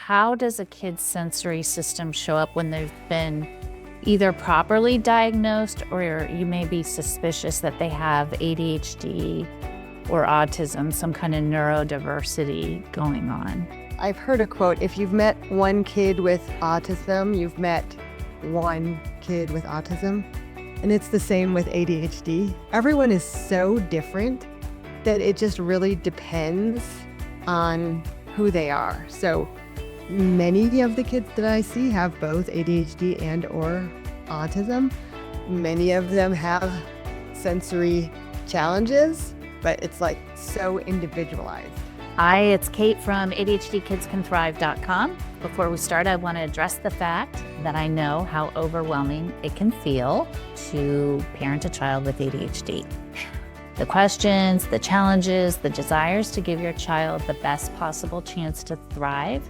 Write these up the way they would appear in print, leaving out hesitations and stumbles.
how does a kid's sensory system show up when they've been either properly diagnosed or you may be suspicious that they have ADHD or autism, some kind of neurodiversity going on? I've heard a quote, if you've met one kid with autism, you've met one kid with autism. And it's the same with ADHD. Everyone is so different that it just really depends on who they are. So many of the kids that I see have both ADHD and or autism. Many of them have sensory challenges, but it's like so individualized. Hi, it's Kate from ADHDKidsCanThrive.com. Before we start, I want to address the fact that I know how overwhelming it can feel to parent a child with ADHD. The questions, the challenges, the desires to give your child the best possible chance to thrive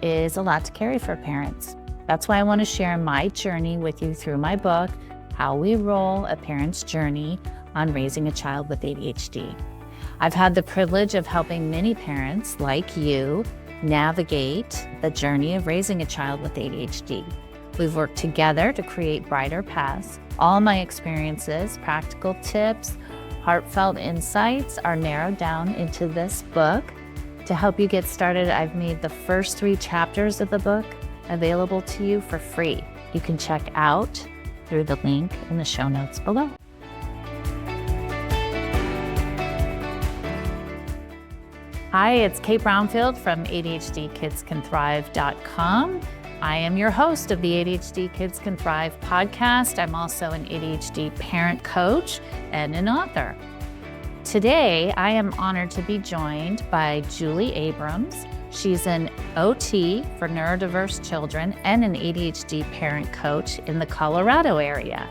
is a lot to carry for parents. That's why I want to share my journey with you through my book, How We Roll: A Parent's Journey on Raising a Child with ADHD. I've had the privilege of helping many parents like you navigate the journey of raising a child with ADHD. We've worked together to create brighter paths. All my experiences, practical tips, heartfelt insights are narrowed down into this book. To help you get started, I've made the first 3 chapters of the book available to you for free. You can check out through the link in the show notes below. Hi, it's Kate Brownfield from ADHDKidsCanThrive.com. I am your host of the ADHD Kids Can Thrive podcast. I'm also an ADHD parent coach and an author. Today, I am honored to be joined by Julie Abrams. She's an OT for neurodiverse children and an ADHD parent coach in the Colorado area.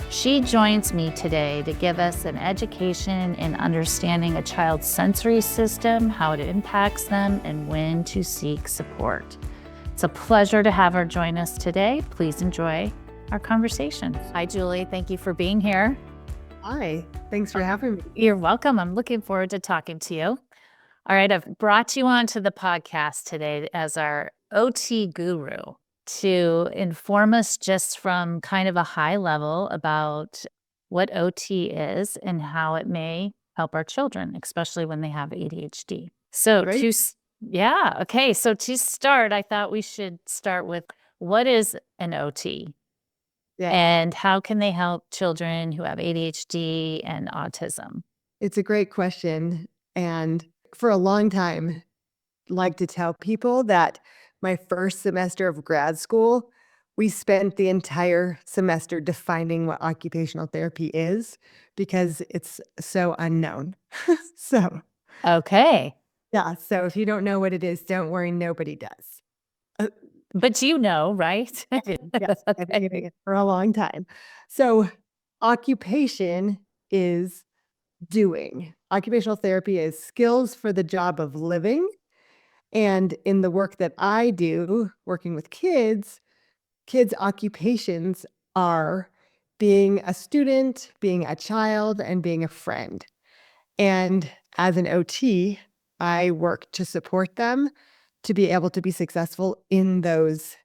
She joins me today to give us an education in understanding a child's sensory system, how it impacts them, and when to seek support. It's a pleasure to have her join us today. Please enjoy our conversation. Hi, Julie. Thank you for being here. Hi, thanks for having me. You're welcome. I'm looking forward to talking to you. All right, I've brought you onto the podcast today as our OT guru to inform us just from kind of a high level about what OT is and how it may help our children, especially when they have ADHD. So Great. So to start, I thought we should start with what is an OT? Yeah, And how can they help children who have ADHD and autism? it's a great question. And for a long time, like to tell people that my first semester of grad school, we spent the entire semester defining what occupational therapy is because it's so unknown. So, Okay. yeah, so if you don't know what it is, don't worry, nobody does. But you know, right? Yes, I've been doing it for a long time. So, occupation is doing. Occupational therapy is skills for the job of living. And in the work that I do, working with kids' occupations are being a student, being a child, and being a friend. And as an OT, I work to support them to be able to be successful in those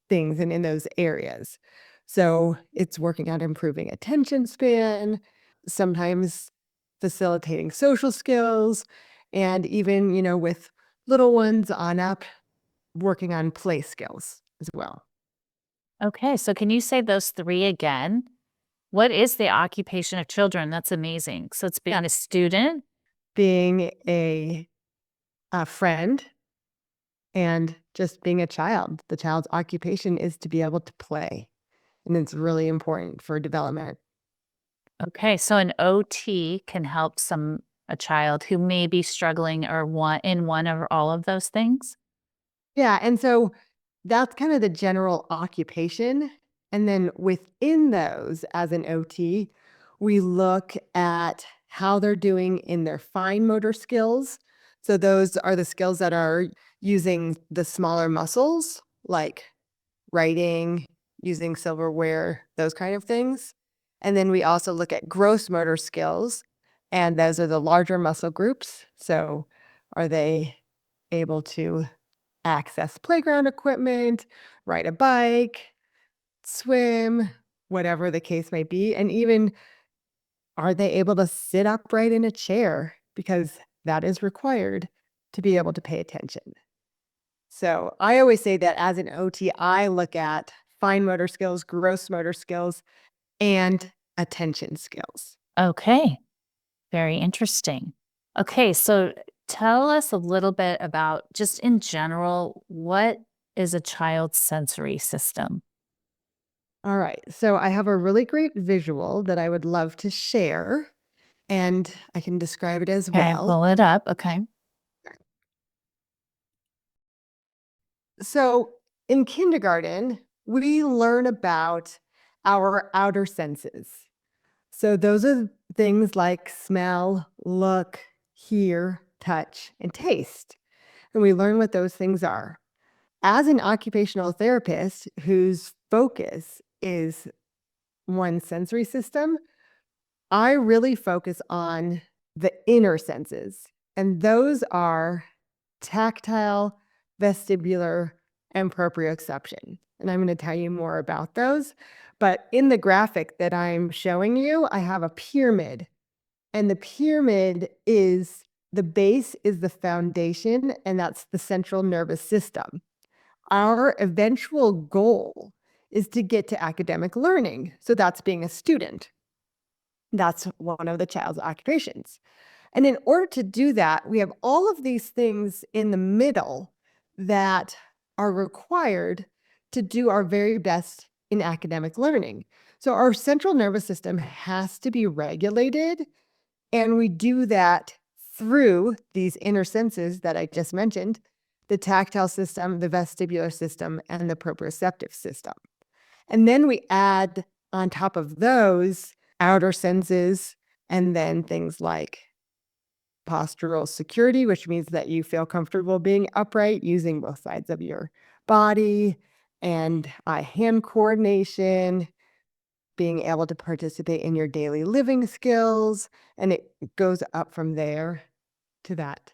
things and in those areas. So it's working on improving attention span, sometimes facilitating social skills, and even, with little ones on up, working on play skills as well. Okay, so can you say those 3 again? What is the occupation of children? That's amazing. So it's being a student. Being a friend and just being a child. The child's occupation is to be able to play, and it's really important for development. Okay, so an OT can help a child who may be struggling or one or all of those things. Yeah, and so that's kind of the general occupation. And then within those, as an OT, we look at how they're doing in their fine motor skills. So those are the skills that are using the smaller muscles, like writing, using silverware, those kind of things. And then we also look at gross motor skills, and those are the larger muscle groups. So are they able to access playground equipment, ride a bike, swim, whatever the case may be. And even are they able to sit upright in a chair? Because that is required to be able to pay attention. So I always say that as an OT, I look at fine motor skills, gross motor skills, and attention skills. Okay. Very interesting. Okay. So tell us a little bit about, just in general, what is a child's sensory system? All right. So I have a really great visual that I would love to share, and I can describe it as Okay. well. Pull it up. Okay. So in kindergarten, we learn about our outer senses. So those are things like smell, look, hear, touch, and taste. And we learn what those things are. As an occupational therapist whose focus is one sensory system, I really focus on the inner senses. And those are tactile, vestibular, and proprioception. And I'm going to tell you more about those. But in the graphic that I'm showing you, I have a pyramid. And the pyramid is the base is the foundation, and that's the central nervous system. Our eventual goal is to get to academic learning. So that's being a student. That's one of the child's occupations. And in order to do that, we have all of these things in the middle that are required to do our very best in academic learning. So our central nervous system has to be regulated, and we do that through these inner senses that I just mentioned, the tactile system, the vestibular system, and the proprioceptive system. And then we add on top of those outer senses, and then things like postural security, which means that you feel comfortable being upright using both sides of your body, and eye-hand coordination, being able to participate in your daily living skills, and it goes up from there to that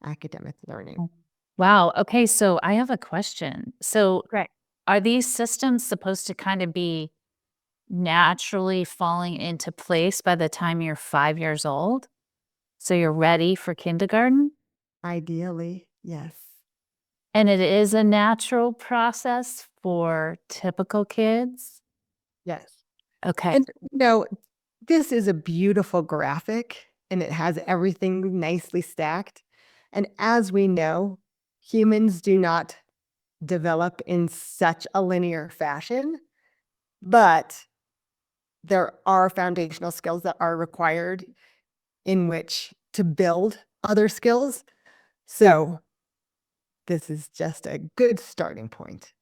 academic learning. Wow. Okay. So I have a question. So Right. are these systems supposed to kind of be naturally falling into place by the time you're 5 years old? So you're ready for kindergarten? Ideally, yes. And it is a natural process for typical kids? Yes. Okay. And, this is a beautiful graphic, and it has everything nicely stacked. And as we know, humans do not develop in such a linear fashion, but there are foundational skills that are required in which to build other skills. So this is just a good starting point.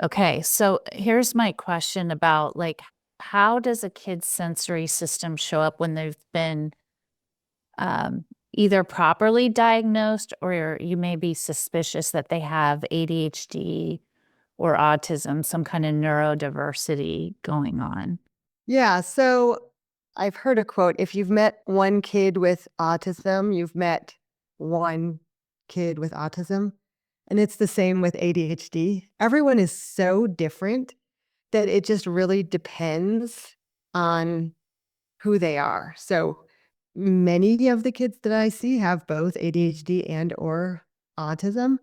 Okay. So here's my question about, like, how does a kid's sensory system show up when they've been either properly diagnosed, or you may be suspicious that they have ADHD or autism, some kind of neurodiversity going on? Yeah, so I've heard a quote, if you've met one kid with autism, you've met one kid with autism. And it's the same with ADHD. Everyone is so different that it just really depends on who they are. So many of the kids that I see have both ADHD and or autism.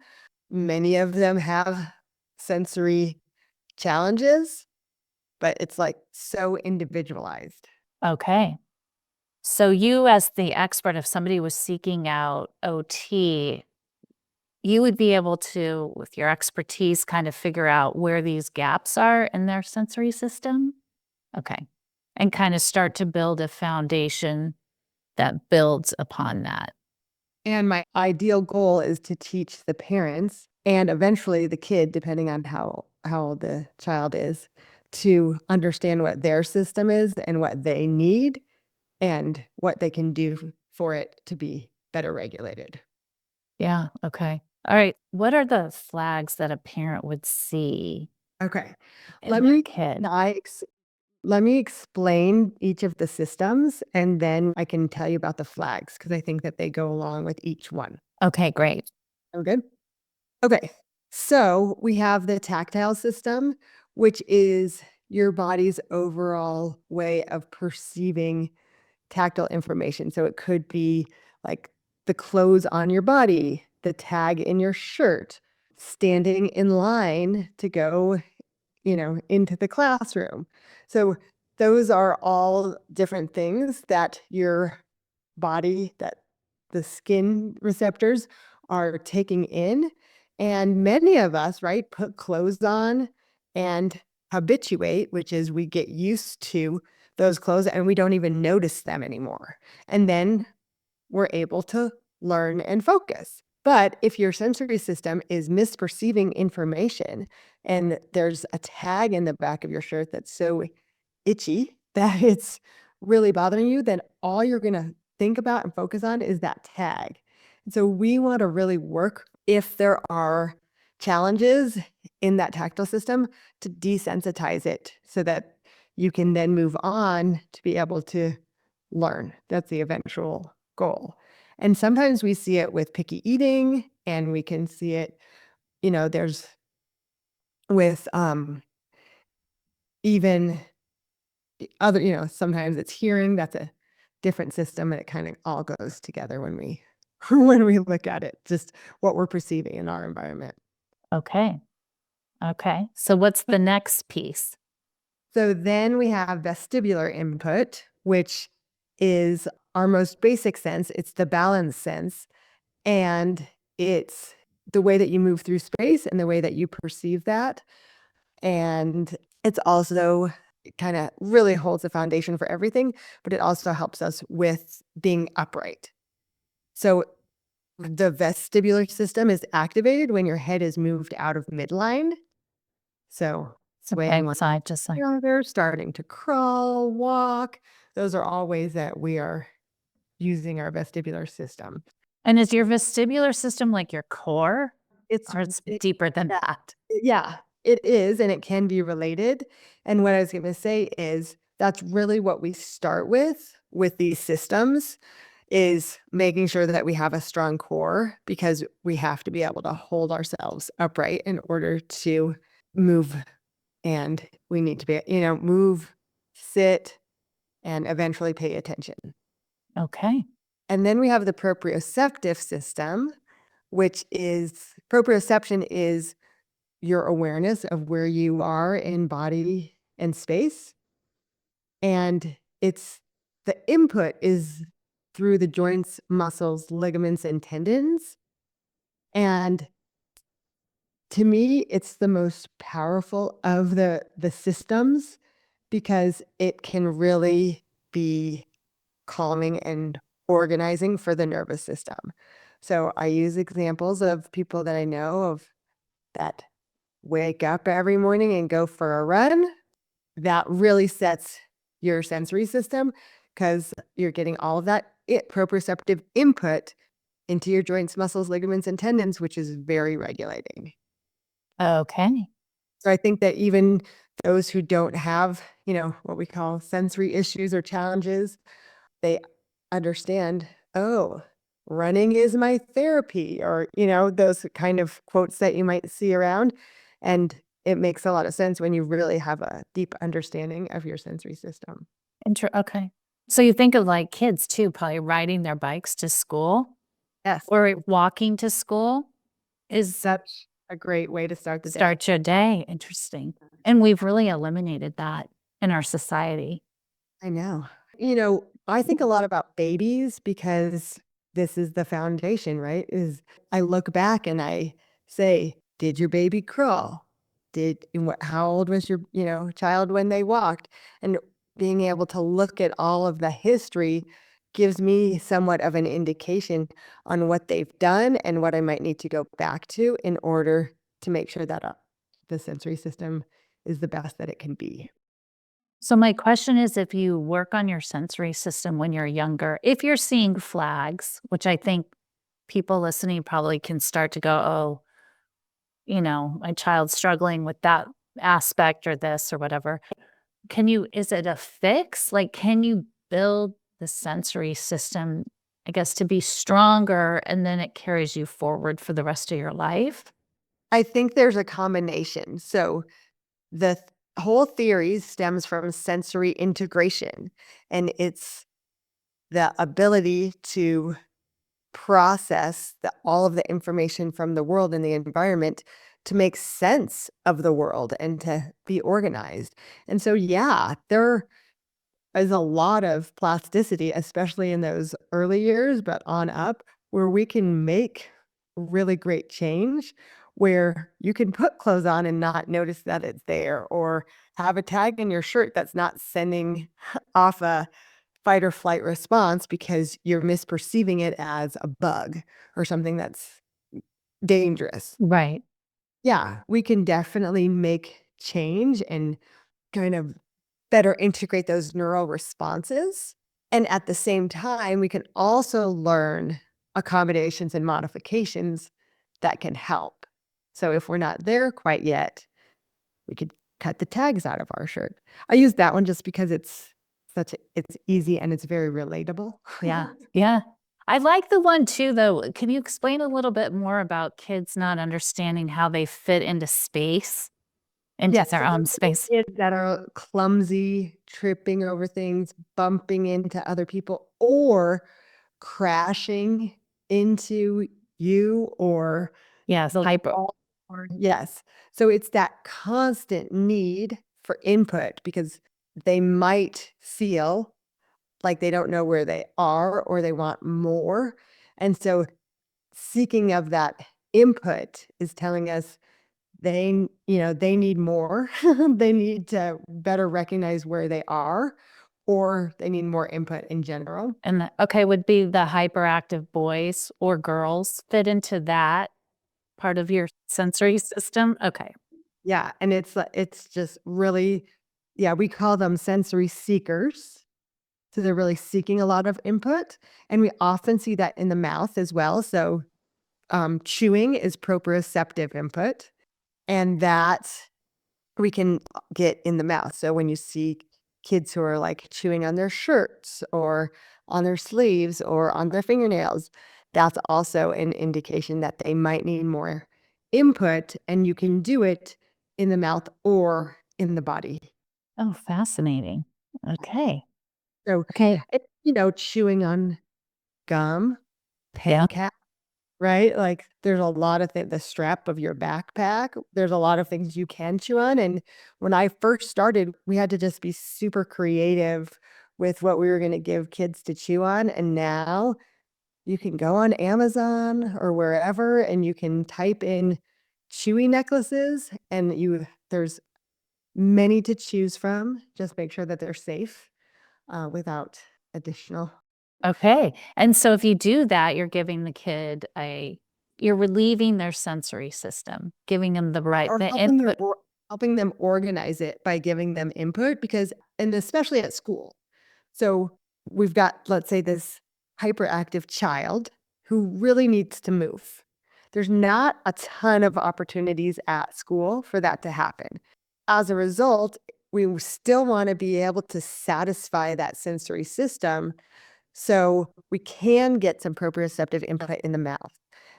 Many of them have sensory challenges, but it's like so individualized. Okay. So you, as the expert, if somebody was seeking out OT, you would be able to, with your expertise, kind of figure out where these gaps are in their sensory system? Okay. And kind of start to build a foundation that builds upon that. And my ideal goal is to teach the parents and eventually the kid, depending on how the child is, to understand what their system is and what they need and what they can do for it to be better regulated. Yeah. Okay. All right. What are the flags that a parent would see Okay. in Let their me kid? let me explain each of the systems, and then I can tell you about the flags because I think that they go along with each one. Okay, great. I'm good. Okay, so we have the tactile system, which is your body's overall way of perceiving tactile information. So it could be like the clothes on your body, the tag in your shirt, standing in line to go, into the classroom. So those are all different things that your body, that the skin receptors are taking in. And many of us, right, put clothes on and habituate, which is we get used to those clothes and we don't even notice them anymore. And then we're able to learn and focus. But if your sensory system is misperceiving information and there's a tag in the back of your shirt that's so itchy that it's really bothering you, then all you're going to think about and focus on is that tag. And so we want to really work, if there are challenges in that tactile system, to desensitize it so that you can then move on to be able to learn. That's the eventual goal. And sometimes we see it with picky eating, and we can see it, there's with even other, sometimes it's hearing. That's a different system, and it kind of all goes together when we when we look at it, just what we're perceiving in our environment. Okay. Okay. So what's the next piece? So then we have vestibular input, which is our most basic sense. It's the balance sense. And it's the way that you move through space and the way that you perceive that. And it's also kind of really holds the foundation for everything, but it also helps us with being upright. So the vestibular system is activated when your head is moved out of midline. So swaying one Side to side. way or another, starting to crawl, walk. Those are all ways that we are using our vestibular system. And is your vestibular system like your core? It's Or it's it- deeper than that? yeah, it is, and it can be related. And what I was going to say is that's really what we start with these systems, is making sure that we have a strong core, because we have to be able to hold ourselves upright in order to move. And we need to be, move, sit, and eventually pay attention. Okay. And then we have the proprioceptive system, which is proprioception is your awareness of where you are in body and space. And it's the input is through the joints, muscles, ligaments, and tendons. And to me, it's the most powerful of the systems, because it can really be calming and organizing for the nervous system. So I use examples of people that I know of that wake up every morning and go for a run. That really sets your sensory system, because you're getting all of that proprioceptive input into your joints, muscles, ligaments, and tendons, which is very regulating. Okay. So I think that even those who don't have, what we call sensory issues or challenges, they understand, oh, running is my therapy, or, those kind of quotes that you might see around. And it makes a lot of sense when you really have a deep understanding of your sensory system. Okay. So you think of like kids too, probably riding their bikes to school Yes. or walking to school is Such a great way to start the day. start your day. Interesting. And we've really eliminated that in our society. I know. I think a lot about babies, because this is the foundation, right? Is I look back and I say, did your baby crawl? How old was your, child when they walked? And being able to look at all of the history gives me somewhat of an indication on what they've done and what I might need to go back to in order to make sure that the sensory system is the best that it can be. So my question is, if you work on your sensory system when you're younger, if you're seeing flags, which I think people listening probably can start to go, oh, my child's struggling with that aspect or this or whatever. Is it a fix? Like, can you build the sensory system, I guess, to be stronger and then it carries you forward for the rest of your life? I think there's a combination. So the whole theory stems from sensory integration, and it's the ability to process all of the information from the world and the environment to make sense of the world and to be organized. And so, yeah, there is a lot of plasticity, especially in those early years, but on up, where we can make really great change, where you can put clothes on and not notice that it's there, or have a tag in your shirt that's not sending off a fight or flight response because you're misperceiving it as a bug or something that's dangerous. Right. Yeah, we can definitely make change and kind of better integrate those neural responses. And at the same time, we can also learn accommodations and modifications that can help. So if we're not there quite yet, we could cut the tags out of our shirt. I use that one just because it's easy and it's very relatable. Yeah. Yeah. I like the one too, though. Can you explain a little bit more about kids not understanding how they fit into space, into Yes, their so own those space? kids that are clumsy, tripping over things, bumping into other people, or crashing into you or Yes. the Hyper. wall, or yes. So it's that constant need for input because they might feel like they don't know where they are or they want more. And so seeking of that input is telling us they need more. They need to better recognize where they are, or they need more input in general. And okay, would be the hyperactive boys or girls fit into that part of your sensory system? Okay. Yeah, and it's just really yeah, we call them sensory seekers. So they're really seeking a lot of input, and we often see that in the mouth as well. So, chewing is proprioceptive input, and that we can get in the mouth. So when you see kids who are like chewing on their shirts or on their sleeves or on their fingernails, that's also an indication that they might need more input, and you can do it in the mouth or in the body. Oh, fascinating. Okay. So, Okay. chewing on gum, Yeah. pen cap, right? Like there's a lot of the strap of your backpack. There's a lot of things you can chew on. And when I first started, we had to just be super creative with what we were going to give kids to chew on. And now you can go on Amazon or wherever and you can type in chewy necklaces and there's many to choose from. Just make sure that they're safe without additional Okay. And so if you do that, you're giving the kid you're relieving their sensory system, giving them or the input. helping them organize it by giving them input because and especially at school. So we've got, let's say, this hyperactive child who really needs to move. There's not a ton of opportunities at school for that to happen. As a result, we still want to be able to satisfy that sensory system so we can get some proprioceptive input in the mouth.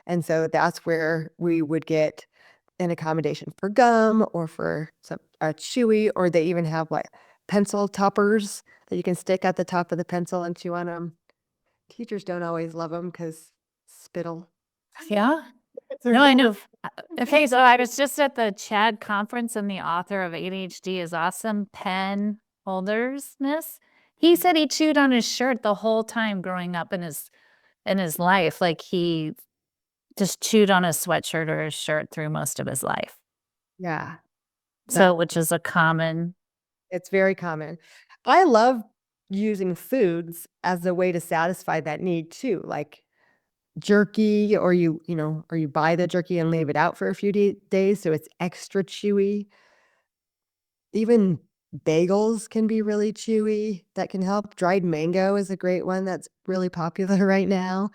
And so that's where we would get an accommodation for gum or for some a chewy, or they even have like pencil toppers that you can stick at the top of the pencil and chew on them. Teachers don't always love them because spittle. Yeah. No, I know. Okay, so I was just at the CHAD conference and the author of ADHD is Awesome pen holdersness. He said he chewed on his shirt the whole time growing up in his life. Like he just chewed on his sweatshirt or his shirt through most of his life. Yeah, So, that which is a common. it's very common. I love using foods as a way to satisfy that need too, like jerky, or or you buy the jerky and leave it out for a few days so it's extra chewy. Even bagels can be really chewy. That can help. Dried mango is a great one that's really popular right now.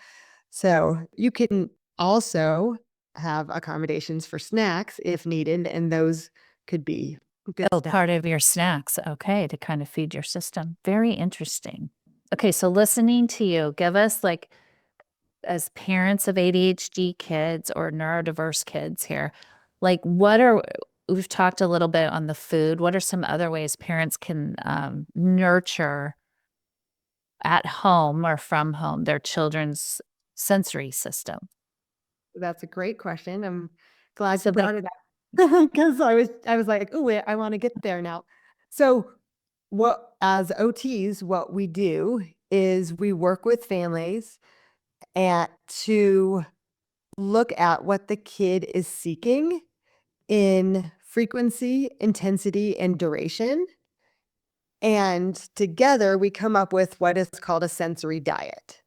So you can also have accommodations for snacks if needed, and those could be good Oh, stuff. part of your snacks. Okay, to kind of feed your system. Very interesting. Okay, so listening to you, give us as parents of ADHD kids or neurodiverse kids here, Like, we've talked a little bit on the food. What are some other ways parents can nurture at home or from home their children's sensory system? That's a great question. I'm glad So you brought it up because I was like, oh, I want to get there now. So, what as OTs, what we do is we work with families to look at what the kid is seeking in frequency, intensity, and duration. And together we come up with what is called a sensory diet.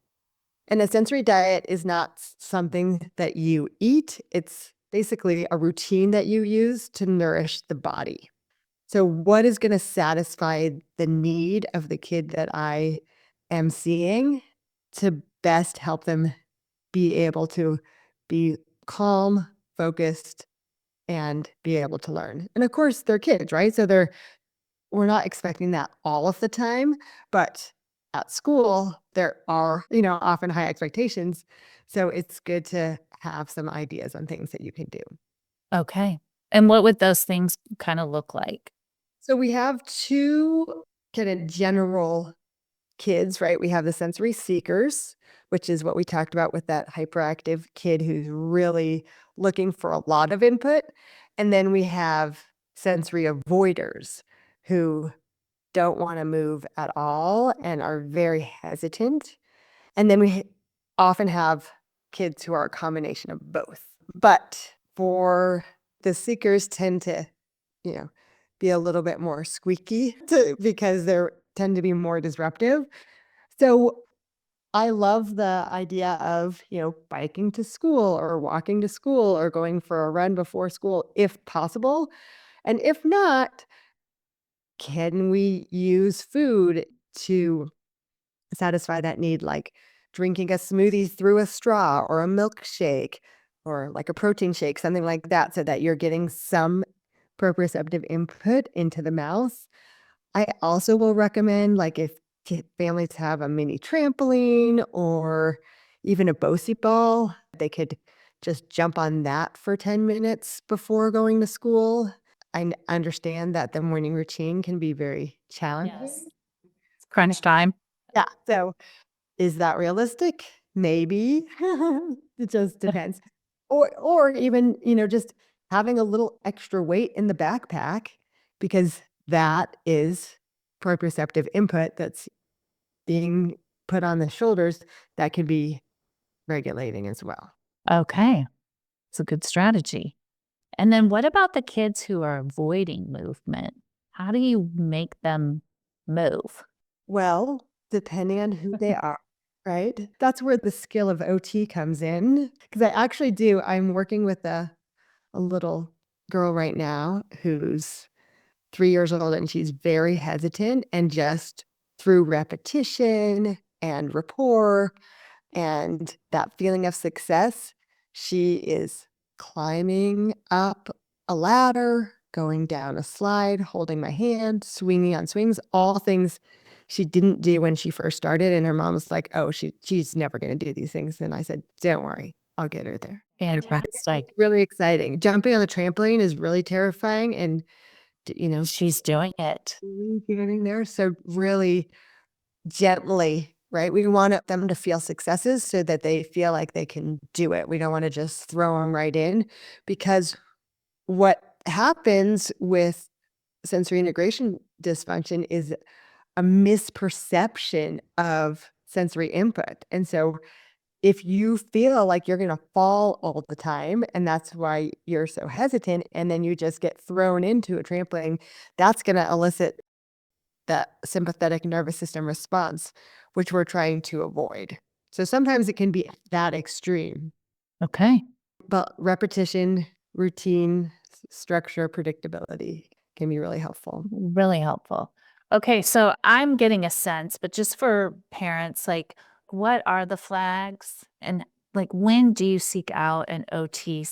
And a sensory diet is not something that you eat, it's basically a routine that you use to nourish the body. So, what is going to satisfy the need of the kid that I am seeing to best help them be able to be calm, focused, and be able to learn? And of course, they're kids, right? So, we're not expecting that all of the time, but at school, there are, often high expectations. So it's good to have some ideas on things that you can do. Okay. And what would those things kind of look like? So we have two kind of general kids, right? We have the sensory seekers, which is what we talked about with that hyperactive kid who's really looking for a lot of input. And then we have sensory avoiders who don't want to move at all and are very hesitant. And then we often have kids who are a combination of both. But for the seekers tend to, you know, be a little bit more squeaky because they tend to be more disruptive. So I love the idea of, biking to school or walking to school or going for a run before school if possible. And if not, can we use food to satisfy that need, like drinking a smoothie through a straw or a milkshake or like a protein shake, something like that, so that you're getting some proprioceptive input into the mouth? I also will recommend, like, if families have a mini trampoline or even a Bosie ball, they could just jump on that for 10 minutes before going to school. Understand that the morning routine can be very challenging. Yes. Crunch time. Yeah. So is that realistic? Maybe. It just depends. Or even, just having a little extra weight in the backpack because that is proprioceptive input that's being put on the shoulders that can be regulating as well. Okay. It's a good strategy. And then what about the kids who are avoiding movement? How do you make them move? Well, depending on who they are, right? That's where the skill of OT comes in. Because I'm working with a little girl right now who's 3 years old, and she's very hesitant, and just through repetition and rapport and that feeling of success, she is climbing up a ladder, going down a slide, holding my hand, swinging on swings, all things she didn't do when she first started. And her mom was like, oh, she's never going to do these things. And I said, don't worry, I'll get her there. Fantastic. Really exciting. Jumping on the trampoline is really terrifying. And, She's doing it. getting there. So really gently, right? We want them to feel successes so that they feel like they can do it. We don't want to just throw them right in, because what happens with sensory integration dysfunction is a misperception of sensory input. And so if you feel like you're going to fall all the time, and that's why you're so hesitant, and then you just get thrown into a trampoline, that's going to elicit that sympathetic nervous system response, which we're trying to avoid. So sometimes it can be that extreme, Okay. but repetition, routine, structure, predictability can be really helpful. Really helpful. Okay. So I'm getting a sense, but just for parents, like, what are the flags? And like, when do you seek out an OT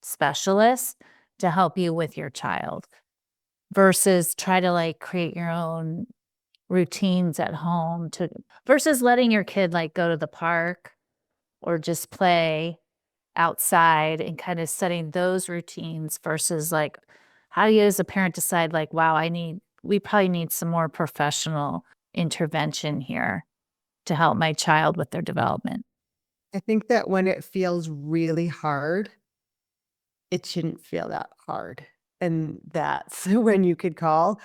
specialist to help you with your child versus try to like create your own routines at home versus letting your kid like go to the park or just play outside and kind of setting those routines versus like, how do you as a parent decide like, wow, we probably need some more professional intervention here to help my child with their development? I think that when it feels really hard, it shouldn't feel that hard. And that's when you could call.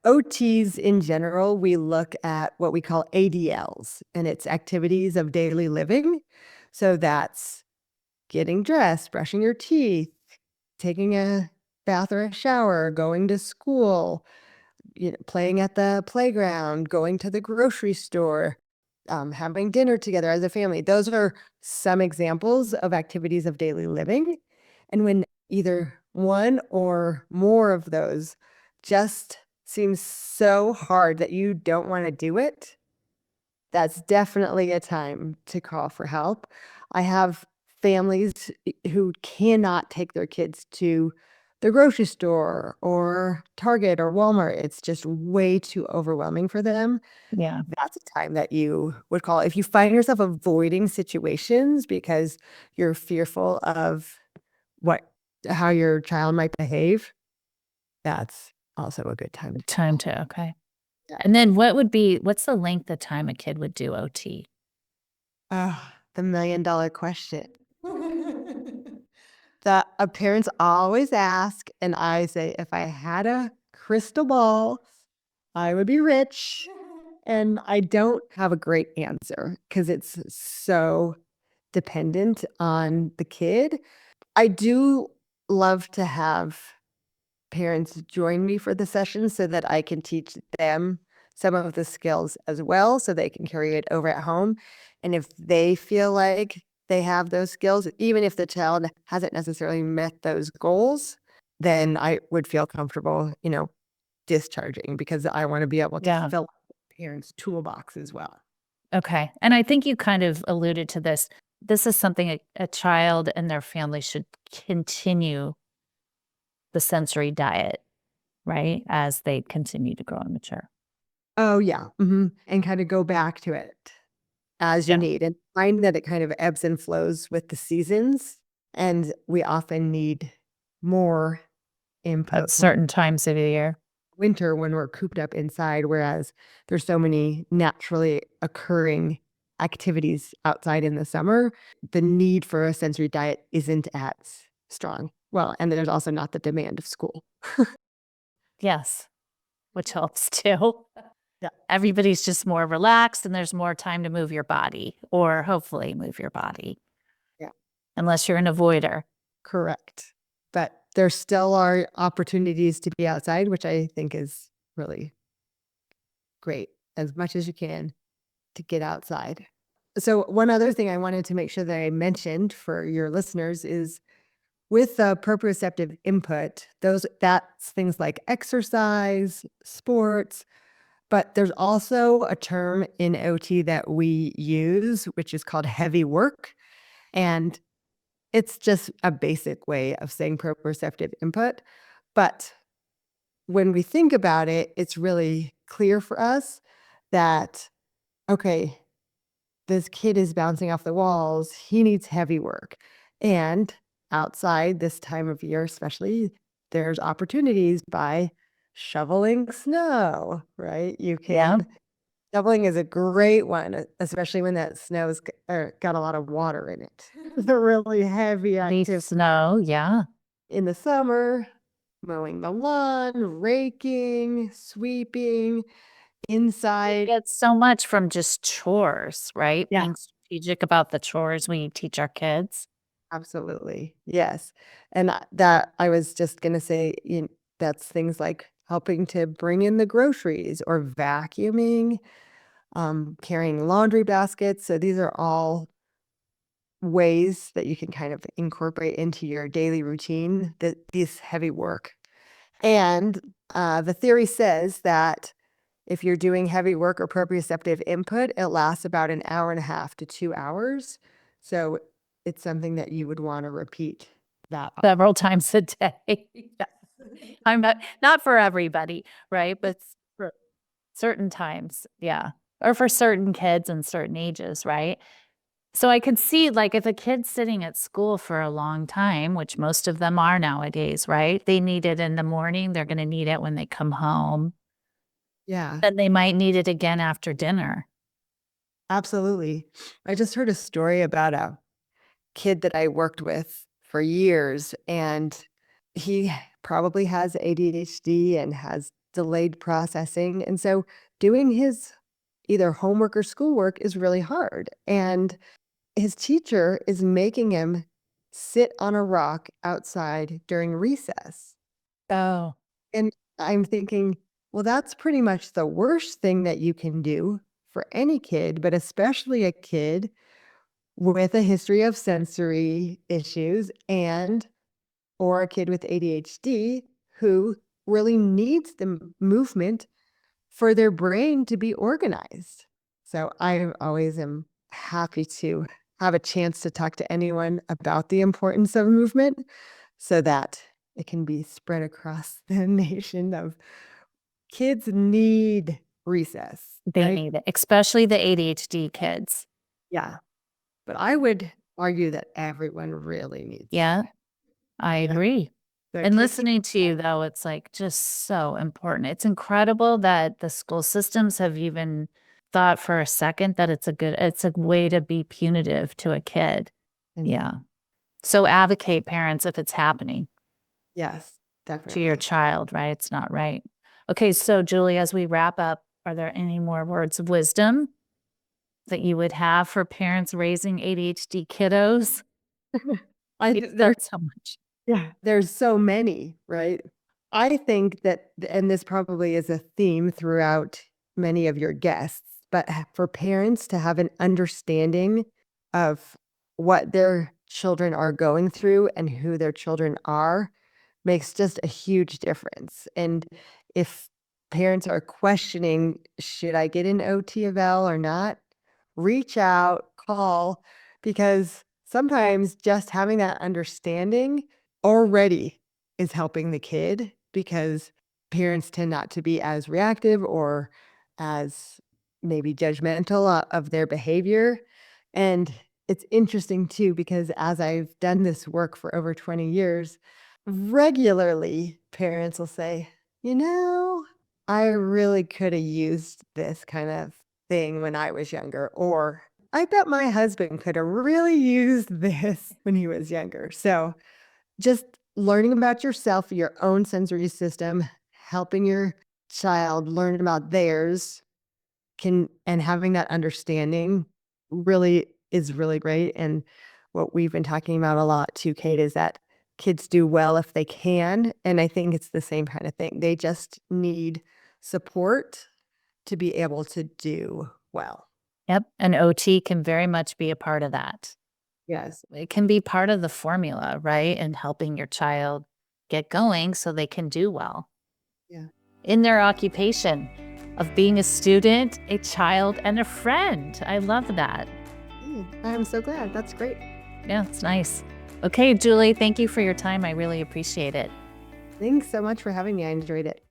OTs in general, we look at what we call ADLs, and it's activities of daily living. So that's getting dressed, brushing your teeth, taking a bath or a shower, going to school, playing at the playground, going to the grocery store, having dinner together as a family. Those are some examples of activities of daily living. And when either one or more of those just seems so hard that you don't want to do it, that's definitely a time to call for help. I have families who cannot take their kids to the grocery store or Target or Walmart. It's just way too overwhelming for them. Yeah. That's a time that you would call. If you find yourself avoiding situations because you're fearful of how your child might behave, that's also a good time. Okay. Yeah. And then what's the length of time a kid would do OT? The $1,000,000 question. That parents always ask, and I say, if I had a crystal ball, I would be rich. And I don't have a great answer because it's so dependent on the kid. I do love to have parents join me for the session so that I can teach them some of the skills as well so they can carry it over at home. And if they feel like they have those skills, even if the child hasn't necessarily met those goals, then I would feel comfortable, discharging because I want to be able to Yeah. fill up the parents' toolbox as well. Okay. And I think you kind of alluded to this. This is something a child and their family should continue the sensory diet, right? As they continue to grow and mature. Oh, yeah. And kind of go back to it as you Yeah. need and find that it kind of ebbs and flows with the seasons. And we often need more At input certain times of the year. winter when we're cooped up inside, whereas there's so many naturally occurring activities outside in the summer. The need for a sensory diet isn't as strong. Well, and there's also not the demand of school. Yes. Which helps too. Yeah. Everybody's just more relaxed and there's more time to move your body or hopefully move your body. Yeah. Unless you're an avoider. Correct. But there still are opportunities to be outside, which I think is really great, as much as you can to get outside. So one other thing I wanted to make sure that I mentioned for your listeners is with the proprioceptive input, that's things like exercise, sports, but there's also a term in OT that we use, which is called heavy work. And it's just a basic way of saying proprioceptive input. But when we think about it, it's really clear for us that, okay, this kid is bouncing off the walls. He needs heavy work. And outside this time of year, especially, there's opportunities by shoveling snow, right? Yeah. Shoveling is a great one, especially when that snow's got a lot of water in it. The really heavy activity Snow. Yeah. in the summer, mowing the lawn, raking, sweeping, inside. Get so much from just chores, right? Yeah. Being strategic about the chores we teach our kids. Absolutely. Yes. And that I was just going to say, that's things like helping to bring in the groceries or vacuuming, carrying laundry baskets. So these are all ways that you can kind of incorporate into your daily routine this heavy work. And the theory says that if you're doing heavy work or proprioceptive input, it lasts about an hour and a half to 2 hours. So it's something that you would want to repeat that. Several times a day. I'm not for everybody, right? But for certain times, yeah. Or for certain kids and certain ages, right? So I could see, like, if a kid's sitting at school for a long time, which most of them are nowadays, right? They need it in the morning, they're gonna need it when they come home, Yeah, then they might need it again after dinner. absolutely. I just heard a story about a kid that I worked with for years, and he probably has ADHD and has delayed processing. And so doing his either homework or schoolwork is really hard. And his teacher is making him sit on a rock outside during recess. Oh. And I'm thinking, well, that's pretty much the worst thing that you can do for any kid, but especially a kid with a history of sensory issues and or a kid with ADHD who really needs the movement for their brain to be organized. So I always am happy to have a chance to talk to anyone about the importance of movement so that it can be spread across the nation of kids need recess, They right? need it, especially the ADHD kids. Yeah. But I would argue that everyone really needs. Yeah, I Yeah. agree. So And taking listening to you, though, it's, like, just so important. It's incredible that the school systems have even thought for a second that it's a way to be punitive to a kid. and Yeah. So advocate, parents, if it's happening yes, to your definitely. child, right? It's not right. Okay, so Julie, as we wrap up, are there any more words of wisdom that you would have for parents raising ADHD kiddos? I We've there said so much. Yeah, there's so many, right? I think that and this probably is a theme throughout many of your guests, but for parents to have an understanding of what their children are going through and who their children are makes just a huge difference. And if parents are questioning, should I get an OT eval or not? Reach out, call, because sometimes just having that understanding already is helping the kid because parents tend not to be as reactive or as maybe judgmental of their behavior. And it's interesting too, because as I've done this work for over 20 years, regularly parents will say, I really could have used this kind of thing when I was younger, or I bet my husband could have really used this when he was younger. So just learning about yourself, your own sensory system, helping your child learn about theirs and having that understanding really is really great. And what we've been talking about a lot too, Kate, is that kids do well if they can. And I think it's the same kind of thing. They just need support to be able to do well. Yep, and OT can very much be a part of that. Yes. It can be part of the formula, right? And helping your child get going so they can do well Yeah. in their occupation of being a student, a child, and a friend. I love that. I'm so glad. That's great. Yeah, it's nice. Okay, Julie, thank you for your time. I really appreciate it. Thanks so much for having me. I enjoyed it.